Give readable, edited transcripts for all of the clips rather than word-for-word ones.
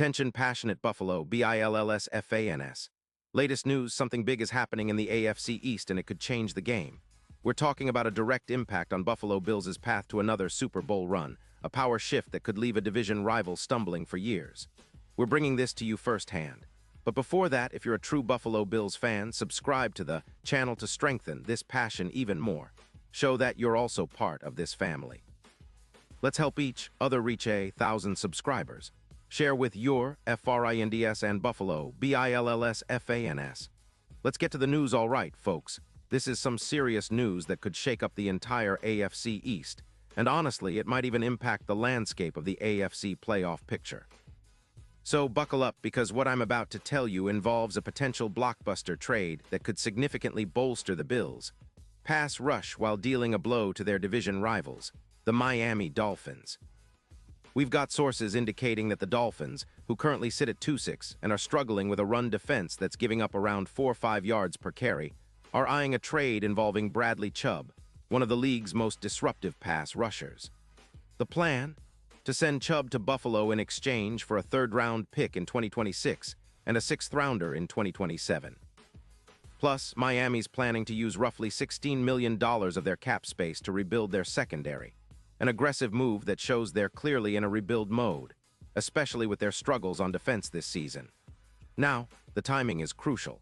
Attention passionate Buffalo, BILLSFANS. Latest news, something big is happening in the AFC East and it could change the game. We're talking about a direct impact on Buffalo Bills' path to another Super Bowl run, a power shift that could leave a division rival stumbling for years. We're bringing this to you firsthand. But before that, if you're a true Buffalo Bills fan, subscribe to the channel to strengthen this passion even more. Show that you're also part of this family. Let's help each other reach 1,000 subscribers. Share with your FRINDS and Buffalo, BILLSFANS. Let's get to the news all right, folks. This is some serious news that could shake up the entire AFC East, and honestly, it might even impact the landscape of the AFC playoff picture. So buckle up, because what I'm about to tell you involves a potential blockbuster trade that could significantly bolster the Bills' pass rush while dealing a blow to their division rivals, the Miami Dolphins. We've got sources indicating that the Dolphins, who currently sit at 2-6 and are struggling with a run defense that's giving up around 4 or 5 yards per carry, are eyeing a trade involving Bradley Chubb, one of the league's most disruptive pass rushers. The plan? To send Chubb to Buffalo in exchange for a third-round pick in 2026 and a sixth-rounder in 2027. Plus, Miami's planning to use roughly $16 million of their cap space to rebuild their secondary, an aggressive move that shows they're clearly in a rebuild mode, especially with their struggles on defense this season. Now, the timing is crucial.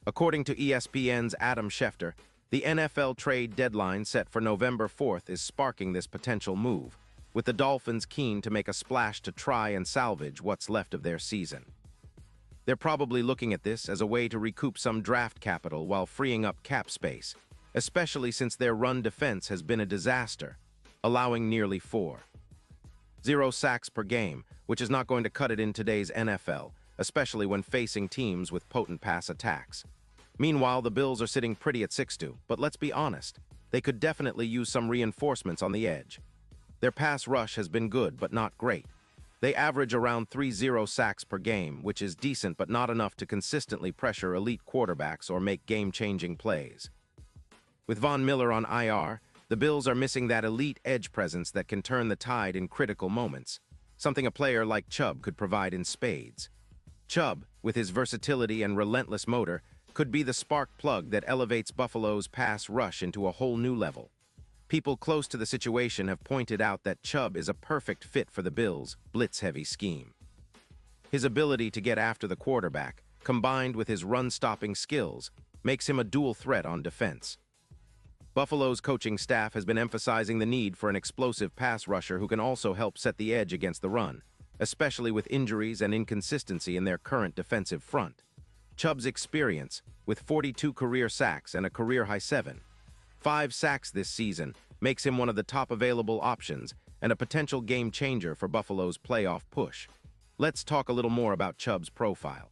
According to ESPN's Adam Schefter, the NFL trade deadline set for November 4th is sparking this potential move, with the Dolphins keen to make a splash to try and salvage what's left of their season. They're probably looking at this as a way to recoup some draft capital while freeing up cap space, especially since their run defense has been a disaster, allowing nearly 4.0 sacks per game, which is not going to cut it in today's NFL, especially when facing teams with potent pass attacks. Meanwhile, the Bills are sitting pretty at 6-2, but let's be honest, they could definitely use some reinforcements on the edge. Their pass rush has been good, but not great. They average around 3.0 sacks per game, which is decent but not enough to consistently pressure elite quarterbacks or make game-changing plays. With Von Miller on IR, the Bills are missing that elite edge presence that can turn the tide in critical moments, something a player like Chubb could provide in spades. Chubb, with his versatility and relentless motor, could be the spark plug that elevates Buffalo's pass rush into a whole new level. People close to the situation have pointed out that Chubb is a perfect fit for the Bills' blitz-heavy scheme. His ability to get after the quarterback, combined with his run-stopping skills, makes him a dual threat on defense. Buffalo's coaching staff has been emphasizing the need for an explosive pass rusher who can also help set the edge against the run, especially with injuries and inconsistency in their current defensive front. Chubb's experience, with 42 career sacks and a career-high 7.5 sacks this season, makes him one of the top available options and a potential game-changer for Buffalo's playoff push. Let's talk a little more about Chubb's profile.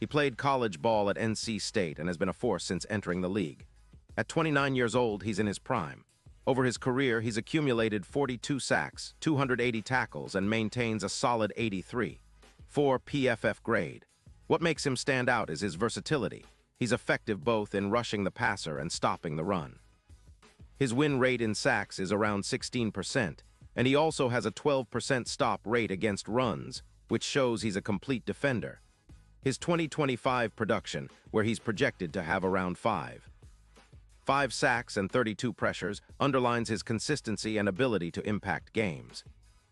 He played college ball at NC State and has been a force since entering the league. At 29 years old, he's in his prime. Over his career, he's accumulated 42 sacks, 280 tackles, and maintains a solid 83.4 PFF grade. What makes him stand out is his versatility. He's effective both in rushing the passer and stopping the run. His win rate in sacks is around 16%, and he also has a 12% stop rate against runs, which shows he's a complete defender. His 2025 production, where he's projected to have around 5 sacks and 32 pressures, underlines his consistency and ability to impact games.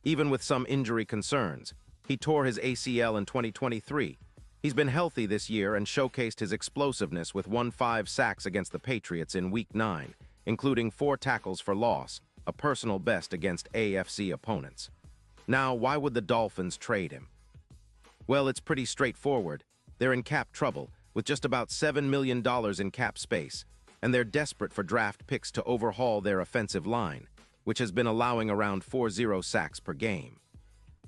Even with some injury concerns, he tore his ACL in 2023. He's been healthy this year and showcased his explosiveness with 15 sacks against the Patriots in Week 9, including 4 tackles for loss, a personal best against AFC opponents. Now, why would the Dolphins trade him? Well, it's pretty straightforward. They're in cap trouble, with just about $7 million in cap space, and they're desperate for draft picks to overhaul their offensive line, which has been allowing around 4.0 sacks per game.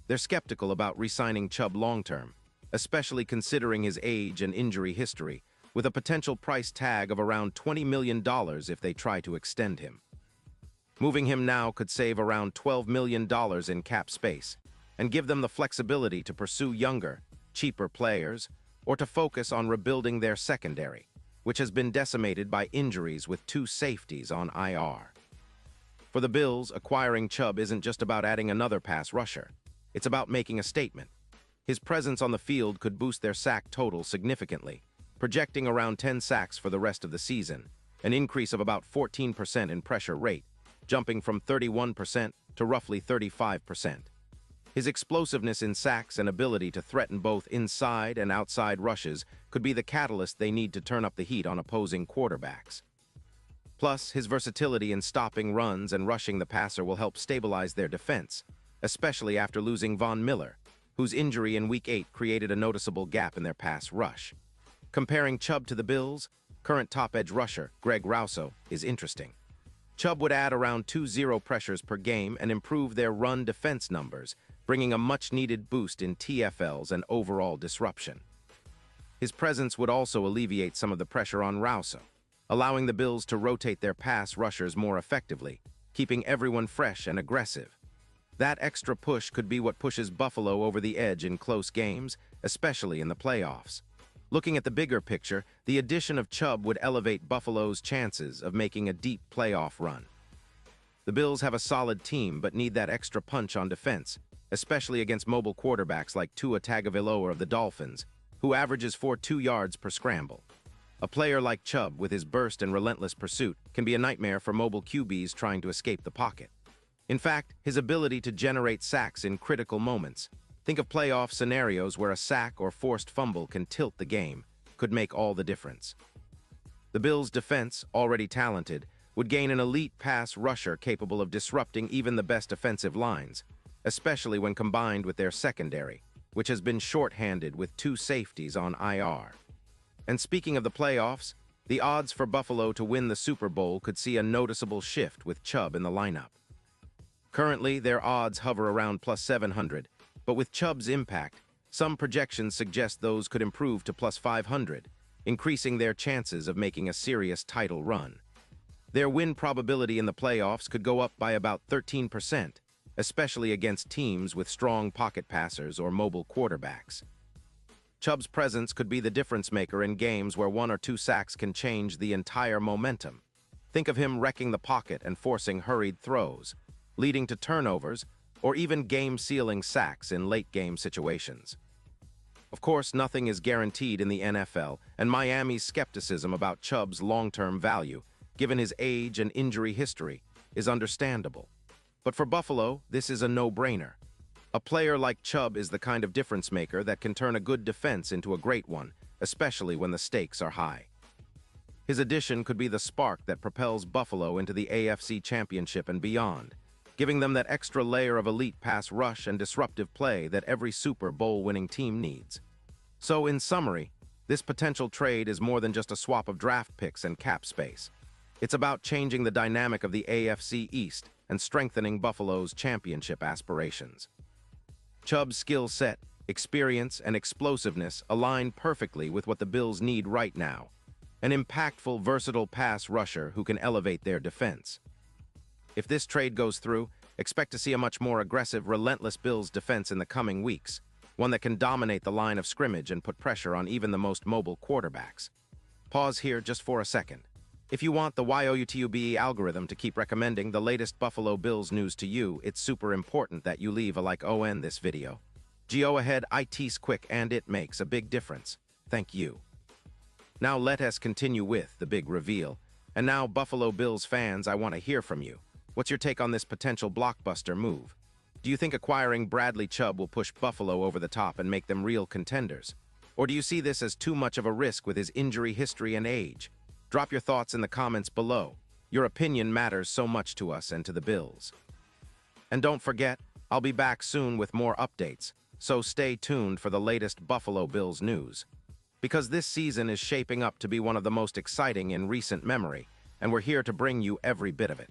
They're skeptical about re-signing Chubb long-term, especially considering his age and injury history, with a potential price tag of around $20 million if they try to extend him. Moving him now could save around $12 million in cap space and give them the flexibility to pursue younger, cheaper players or to focus on rebuilding their secondary, which has been decimated by injuries with 2 safeties on IR. For the Bills, acquiring Chubb isn't just about adding another pass rusher. It's about making a statement. His presence on the field could boost their sack total significantly, projecting around 10 sacks for the rest of the season, an increase of about 14% in pressure rate, jumping from 31% to roughly 35%. His explosiveness in sacks and ability to threaten both inside and outside rushes could be the catalyst they need to turn up the heat on opposing quarterbacks. Plus, his versatility in stopping runs and rushing the passer will help stabilize their defense, especially after losing Von Miller, whose injury in Week 8 created a noticeable gap in their pass rush. Comparing Chubb to the Bills, current top-edge rusher Greg Rousseau is interesting. Chubb would add around 2-0 pressures per game and improve their run defense numbers, bringing a much-needed boost in TFLs and overall disruption. His presence would also alleviate some of the pressure on Rousseau, allowing the Bills to rotate their pass rushers more effectively, keeping everyone fresh and aggressive. That extra push could be what pushes Buffalo over the edge in close games, especially in the playoffs. Looking at the bigger picture, the addition of Chubb would elevate Buffalo's chances of making a deep playoff run. The Bills have a solid team but need that extra punch on defense, especially against mobile quarterbacks like Tua Tagovailoa of the Dolphins, who averages 4.2 yards per scramble. A player like Chubb, with his burst and relentless pursuit, can be a nightmare for mobile QBs trying to escape the pocket. In fact, his ability to generate sacks in critical moments, think of playoff scenarios where a sack or forced fumble can tilt the game, could make all the difference. The Bills' defense, already talented, would gain an elite pass rusher capable of disrupting even the best offensive lines, especially when combined with their secondary, which has been shorthanded with 2 safeties on IR. And speaking of the playoffs, the odds for Buffalo to win the Super Bowl could see a noticeable shift with Chubb in the lineup. Currently, their odds hover around plus 700, but with Chubb's impact, some projections suggest those could improve to plus 500, increasing their chances of making a serious title run. Their win probability in the playoffs could go up by about 13%, especially against teams with strong pocket passers or mobile quarterbacks. Chubb's presence could be the difference maker in games where 1 or 2 sacks can change the entire momentum. Think of him wrecking the pocket and forcing hurried throws, leading to turnovers, or even game-sealing sacks in late-game situations. Of course, nothing is guaranteed in the NFL, and Miami's skepticism about Chubb's long-term value, given his age and injury history, is understandable. But for Buffalo, this is a no-brainer. A player like Chubb is the kind of difference-maker that can turn a good defense into a great one, especially when the stakes are high. His addition could be the spark that propels Buffalo into the AFC Championship and beyond, giving them that extra layer of elite pass rush and disruptive play that every Super Bowl-winning team needs. So, in summary, this potential trade is more than just a swap of draft picks and cap space. It's about changing the dynamic of the AFC East and strengthening Buffalo's championship aspirations. Chubb's skill set, experience, and explosiveness align perfectly with what the Bills need right now: an impactful, versatile pass rusher who can elevate their defense. If this trade goes through, expect to see a much more aggressive, relentless Bills defense in the coming weeks, one that can dominate the line of scrimmage and put pressure on even the most mobile quarterbacks. Pause here just for a second. If you want the YOUTUBE algorithm to keep recommending the latest Buffalo Bills news to you, it's super important that you leave a like on this video. Go ahead, it's quick and it makes a big difference. Thank you. Now let us continue with the big reveal. And now, Buffalo Bills fans, I want to hear from you. What's your take on this potential blockbuster move? Do you think acquiring Bradley Chubb will push Buffalo over the top and make them real contenders? Or do you see this as too much of a risk with his injury history and age? Drop your thoughts in the comments below. Your opinion matters so much to us and to the Bills. And don't forget, I'll be back soon with more updates, so stay tuned for the latest Buffalo Bills news. Because this season is shaping up to be one of the most exciting in recent memory, and we're here to bring you every bit of it.